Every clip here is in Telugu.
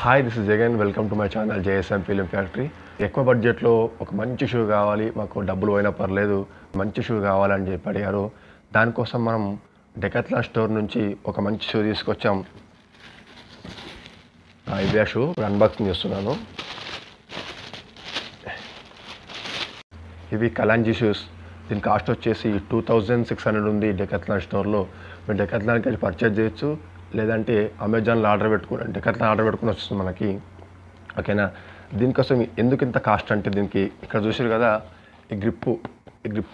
Hi this is Jagan welcome to my channel JSM film factory. ఎక్కువ బడ్జెట్లో ఒక మంచి షూ కావాలి, మాకు డబ్బులు పోయినా పర్లేదు, మంచి షూ కావాలని చెప్పి అడిగారు. దానికోసం మనం డెకాథ్లాన్ స్టోర్ నుంచి ఒక మంచి షూ తీసుకొచ్చాం. ఇవే షూ అన్బాక్సింగ్ చేస్తున్నాను. ఇవి కలాంజీ షూస్. దీని కాస్ట్ వచ్చేసి 2600 ఉంది డెకాథ్లాన్ స్టోర్లో. మీరు డెకాథ్లాన్కి వెళ్ళి పర్చేజ్ చేయొచ్చు, లేదంటే అమెజాన్లో ఆర్డర్ పెట్టుకుని డెకాథ్లాన్ ఆర్డర్ పెట్టుకుని వస్తుంది మనకి. ఓకేనా. దీనికోసం ఎందుకు ఇంత కాస్ట్ అంటే, దీనికి ఇక్కడ చూసారు కదా, ఈ గ్రిప్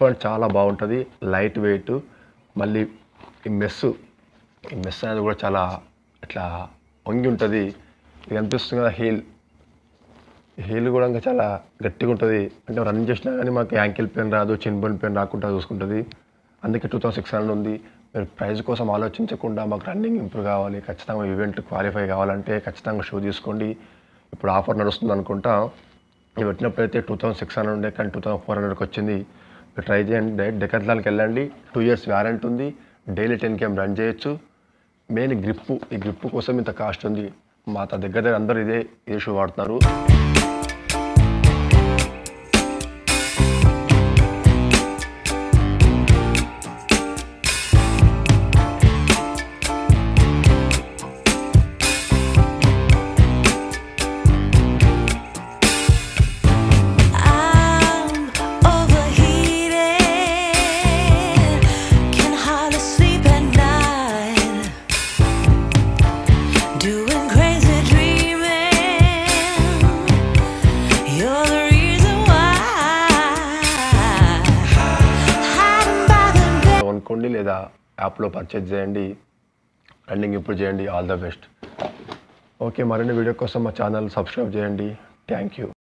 అంటే చాలా బాగుంటుంది, లైట్ వెయిట్. మళ్ళీ ఈ మెస్ అనేది కూడా చాలా ఇట్లా వంగి ఉంటుంది. ఇది కనిపిస్తుంది కదా హీల్ కూడా ఇంకా చాలా గట్టిగా ఉంటుంది. అంటే రన్ చేసినా కానీ మాకు యాంకిల్ పెయిన్ రాదు, చిన్ బోన్ పెయిన్ రాకుండా చూసుకుంటుంది. అందుకే 2600 ఉంది. మీరు ప్రైస్ కోసం ఆలోచించకుండా మాకు రన్నింగ్ ఇంప్రూవ్ కావాలి, ఖచ్చితంగా ఈవెంట్ క్వాలిఫై కావాలంటే ఖచ్చితంగా షూ తీసుకోండి. ఇప్పుడు ఆఫర్ నడుస్తుంది అనుకుంటా. ఇది పెట్టినప్పుడైతే 2600 ఉండే, కానీ 2400కి వచ్చింది. మీరు ట్రై చేయండి. డైరెక్ట్ డెకాథ్లాన్కి వెళ్ళండి. 2 years వారంటీ ఉంది. డైలీ 10 km రన్ చేయొచ్చు. మెయిన్ ఈ గ్రిప్ కోసం ఇంత కాస్ట్ ఉంది. మా దగ్గర అందరూ ఇదే షూ వాడుతున్నారు. కొనుక్కోండి లేదా యాప్లో పర్చేజ్ చేయండి, రన్నింగ్ ఇంప్రూవ్ చేయండి. All the best. ఓకే, మరిన్ని వీడియో కోసం మా ఛానల్ సబ్స్క్రైబ్ చేయండి. Thank you.